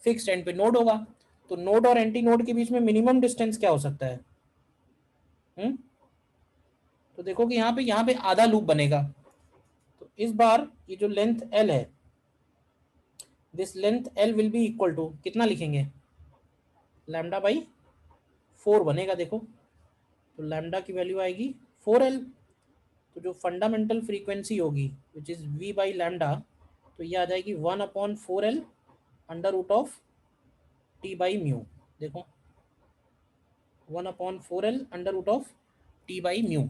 फिक्स्ड एंड पे नोड होगा। तो नोड और एंटी नोड के बीच में मिनिमम डिस्टेंस क्या हो सकता है? तो देखो कि यहाँ पे आधा लूप बनेगा। तो इस बार ये जो लेंथ L है, this length L will be equal to कितना लिखेंगे, लैम्डा बाई 4 बनेगा। देखो तो लैम्डा की वैल्यू आएगी 4L। तो जो फंडामेंटल फ्रीक्वेंसी होगी which is V by lambda, तो ये आ जाएगी 1/4L under root of T by mu. देखो 1/4L under root of T by mu,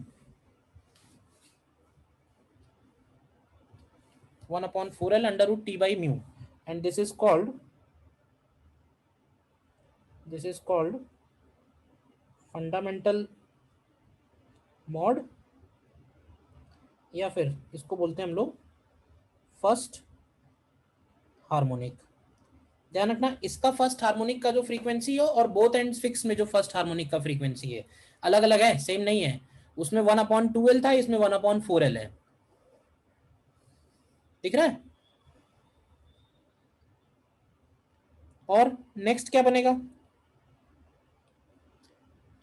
1/4L under root T by mu, and this is called fundamental mode, या फिर इसको बोलते हैं हम लोग फर्स्ट हार्मोनिक। ध्यान रखना, इसका फर्स्ट हार्मोनिक का जो फ्रीक्वेंसी है और बोथ एंड्स फिक्स में जो फर्स्ट हार्मोनिक का फ्रीक्वेंसी है अलग अलग है, सेम नहीं है। उसमें 1/2L था, इसमें 1/4L है। दिख रहा है? और नेक्स्ट क्या बनेगा,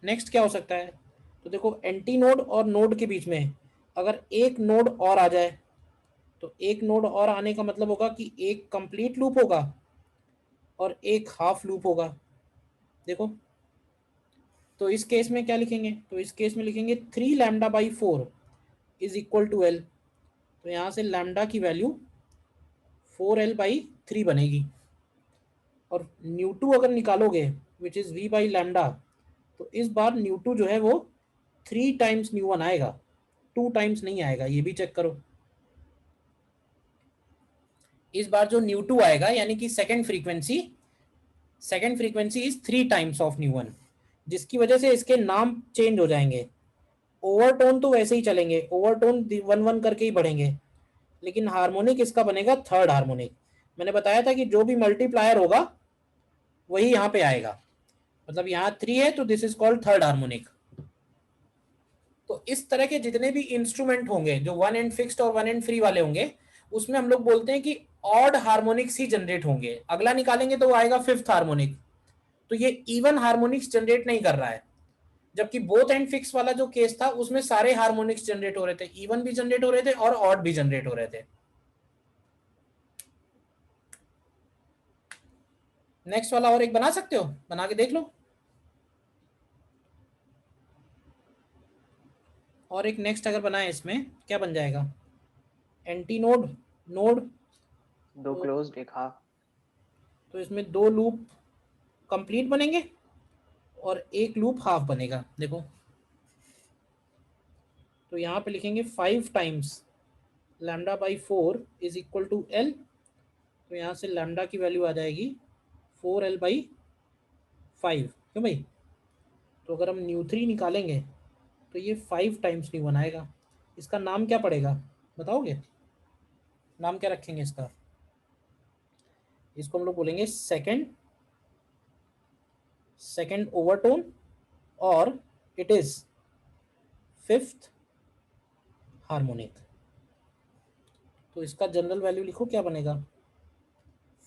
नेक्स्ट क्या हो सकता है? तो देखो एंटी नोड और नोड के बीच में अगर एक नोड और आ जाए, तो एक नोड और आने का मतलब होगा कि एक कंप्लीट लूप होगा और एक हाफ लूप होगा। देखो तो इस केस में क्या लिखेंगे, तो इस केस में लिखेंगे 3 lambda by 4 is equal to L। तो यहाँ से लैम्डा की वैल्यू 4L बाई 3 बनेगी। और न्यू टू अगर निकालोगे विच इज V बाई लैम्डा, तो इस बार न्यू टू जो है वो 3 टाइम्स न्यू वन आएगा, 2 टाइम्स नहीं आएगा। ये भी चेक करो, इस बार जो न्यू टू आएगा यानी कि second frequency is 3 times of new one, जिसकी वजह से इसके नाम चेंज हो जाएंगे। ओवरटोन तो वैसे ही चलेंगे, ओवरटोन 1/1 करके ही बढ़ेंगे, लेकिन हार्मोनिक इसका बनेगा थर्ड हार्मोनिक। मैंने बताया था कि जो भी मल्टीप्लायर होगा वही यहाँ पे आएगा, मतलब यहाँ 3 है तो this is called third harmonic. तो इस तरह के जितने भी इंस्ट्रूमेंट होंगे जो वन एंड फिक्स्ड और वन एंड फ्री वाले होंगे, उसमें हम लोग बोलते हैं कि ऑड हार्मोनिक्स ही जनरेट होंगे। अगला निकालेंगे तो वो आएगा फिफ्थ हार्मोनिक। तो ये इवन हार्मोनिक्स जनरेट नहीं कर रहा है, जबकि बोथ एंड फिक्स वाला जो केस था उसमें सारे हार्मोनिक्स जनरेट हो रहे थे, इवन भी जनरेट हो रहे थे और ऑड भी जनरेट हो रहे थे। नेक्स्ट वाला और एक बना सकते हो, बना के देख लो। और एक नेक्स्ट अगर बनाए इसमें क्या बन जाएगा, एंटी नोड नोड, दो क्लोज्ड एक हाफ। तो इसमें 2 लूप कंप्लीट बनेंगे और एक लूप हाफ बनेगा। देखो तो यहाँ पे लिखेंगे 5 times lambda by 4 is equal to L। तो यहाँ से लैम्डा की वैल्यू आ जाएगी 4L बाई 5, क्यों भाई? तो अगर हम न्यू3 निकालेंगे तो ये 5 टाइम्स न्यू1 आएगा। इसका नाम क्या पड़ेगा, बताओगे? नाम क्या रखेंगे इसका? इसको हम लोग बोलेंगे सेकंड ओवरटोन, और इट इज फिफ्थ हार्मोनिक। तो इसका जनरल वैल्यू लिखो, क्या बनेगा?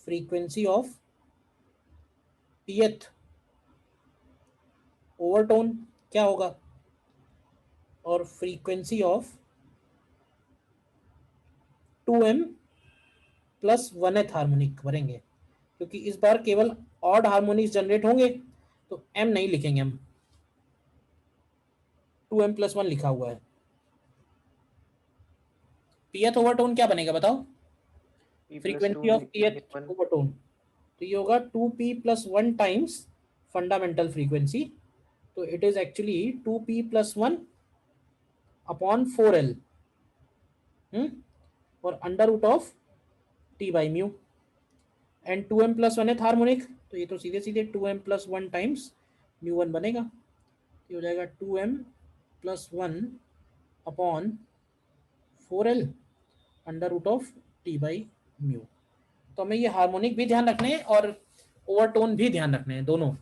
फ्रीक्वेंसी ऑफ पीएथ ओवरटोन क्या होगा, और frequency of 2m plus 1th harmonic भरेंगे, क्योंकि इस बार केवल ऑड हार्मोनिक्स जनरेट होंगे, तो m नहीं लिखेंगे हम, 2m प्लस 1 लिखा हुआ है। पीएथ ओवरटोन क्या बनेगा बताओ? P plus 2 frequency of pth mu1। Overtone, तो ये होगा 2p plus 1 times fundamental frequency, तो it is actually 2p plus 1 upon 4l, और under root of t by mu, and 2m plus 1th harmonic, तो ये तो सीधे सीधे 2m प्लस 1 टाइम्स म्यू1 बनेगा। ये हो जाएगा 2m plus 1 upon 4l under root of t by mu. तो हमें ये हार्मोनिक भी ध्यान रखने हैं और ओवरटोन भी ध्यान रखने हैं, दोनों।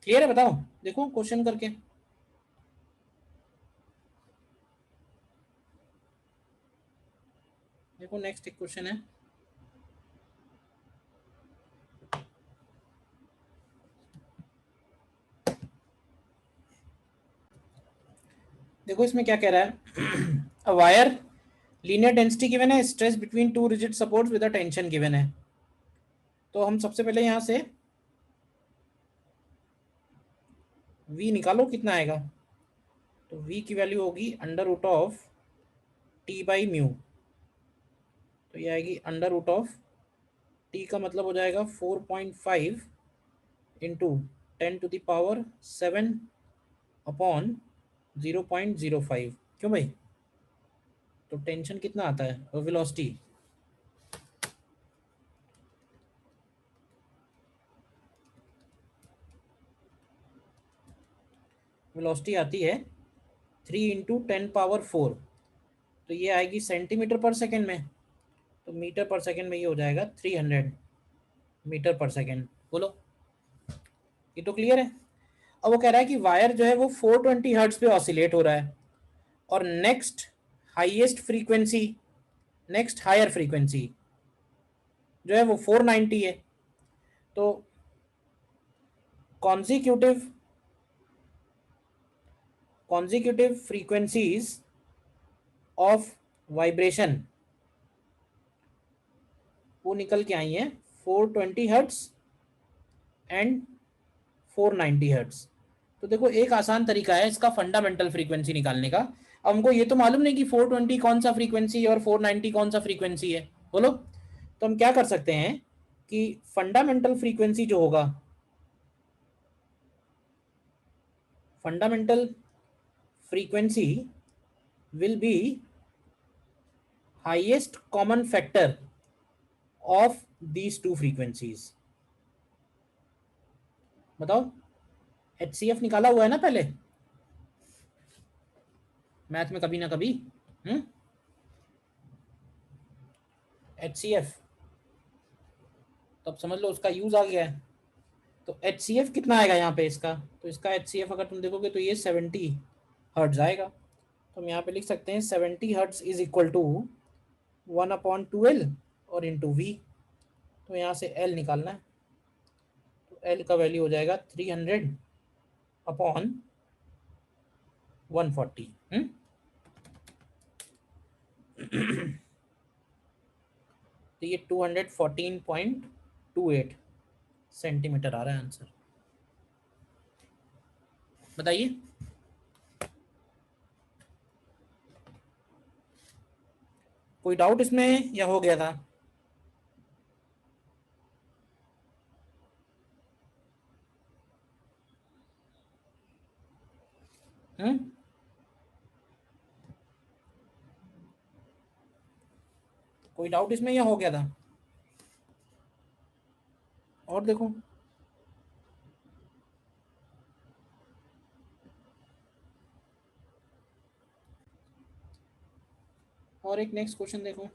क्लियर है? बताओ, देखो क्वेश्चन करके। देखो नेक्स्ट एक क्वेश्चन है, देखो इसमें क्या कह रहा है। A wire linear density given है, stress between two rigid supports with a tension given है। तो हम सबसे पहले यहाँ से v निकालो, कितना आएगा? तो v की वैल्यू होगी under root of t by mu, तो ये आएगी अंडर रूट ऑफ t का मतलब हो जाएगा 4.5 इंटू 10⁻7 अपॉन 0.05, क्यों भाई? तो टेंशन कितना आता है, और वेलोसिटी वेलोसिटी आती है 3 × 10⁻4, तो ये आएगी सेंटीमीटर पर सेकेंड में, तो मीटर पर सेकेंड में ये हो जाएगा 300 मीटर पर सेकेंड। बोलो, ये तो क्लियर है। अब वो कह रहा है कि वायर जो है वो 420 हर्ट्ज पे ऑसिलेट हो रहा है, और नेक्स्ट हायर फ्रीक्वेंसी जो है वो 490 है। तो कॉन्जिक्यूटिव फ्रीक्वेंसीज ऑफ वाइब्रेशन वो निकल के आई हैं 420 हर्ट्ज एंड 490 हर्ट्ज। तो देखो एक आसान तरीका है इसका फंडामेंटल फ्रीक्वेंसी निकालने का। अब हमको ये तो मालूम नहीं कि 420 कौन सा फ्रीक्वेंसी है और 490 कौन सा फ्रीक्वेंसी है, बोलो। तो हम क्या कर सकते हैं कि फंडामेंटल फ्रीक्वेंसी जो होगा, fundamental frequency will be highest common factor of these two frequencies. बताओ, HCF निकाला हुआ है ना पहले मैथ में कभी ना कभी। HCF, तो अब समझ लो उसका यूज आ गया है। तो HCF कितना आएगा यहाँ पे इसका, तो इसका HCF अगर तुम देखोगे तो ये 70 हर्ट्ज आएगा। तो हम यहाँ पे लिख सकते हैं 70 hertz is equal to 1/2L और इंटू वी। तो यहाँ से L निकालना है, तो L का वैल्यू हो जाएगा 300/140। तो ये 214.28 सेंटीमीटर आ रहा है आंसर। बताइए। कोई डाउट इसमें या हो गया था? कोई डाउट इसमें या हो गया था? और देखो, और एक नेक्स्ट क्वेश्चन देखो,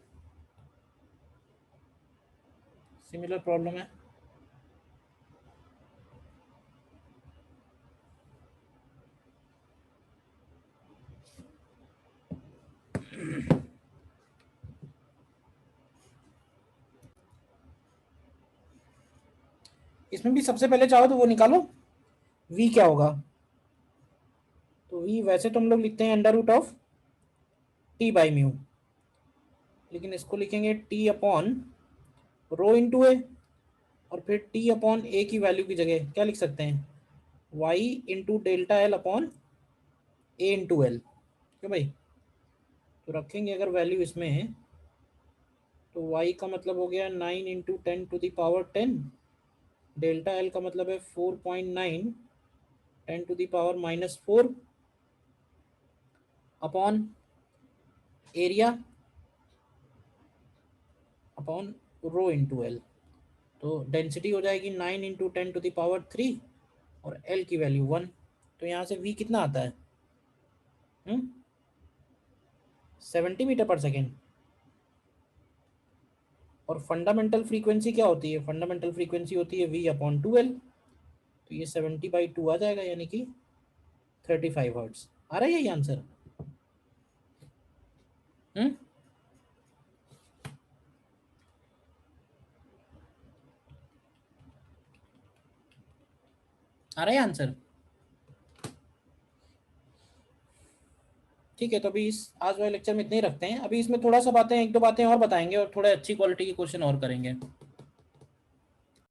सिमिलर प्रॉब्लम है। इसमें भी सबसे पहले चाहो तो वो निकालो, v क्या होगा। तो v वैसे तो हम लोग लिखते हैं √t/μ, लेकिन इसको लिखेंगे t/ρ × a, और फिर t/a की वैल्यू की जगह क्या लिख सकते हैं, y × ΔL/a × l। क्यों भाई, तो रखेंगे अगर वैल्यू इसमें, तो y का मतलब हो गया 9 × 10⁻10, डेल्टा एल का मतलब है 4.9 10⁻⁻4 upon area upon rho into L. तो डेंसिटी हो जाएगी 9 × 10⁻3 और एल की वैल्यू 1। तो यहाँ से वी कितना आता है, 70 मीटर पर सेकेंड। और फंडामेंटल फ्रीक्वेंसी क्या होती है, फंडामेंटल फ्रीक्वेंसी होती है v/2L। तो ये 70/2 आ जाएगा, यानी कि 35 हर्ट्ज आ रहा है यही आंसर। आ रहा है आंसर। ठीक है, तो अभी इस आज वाले लेक्चर में इतने ही रखते हैं। अभी इसमें थोड़ा सा बातें, एक दो बातें और बताएंगे और थोड़े अच्छी क्वालिटी के क्वेश्चन और करेंगे।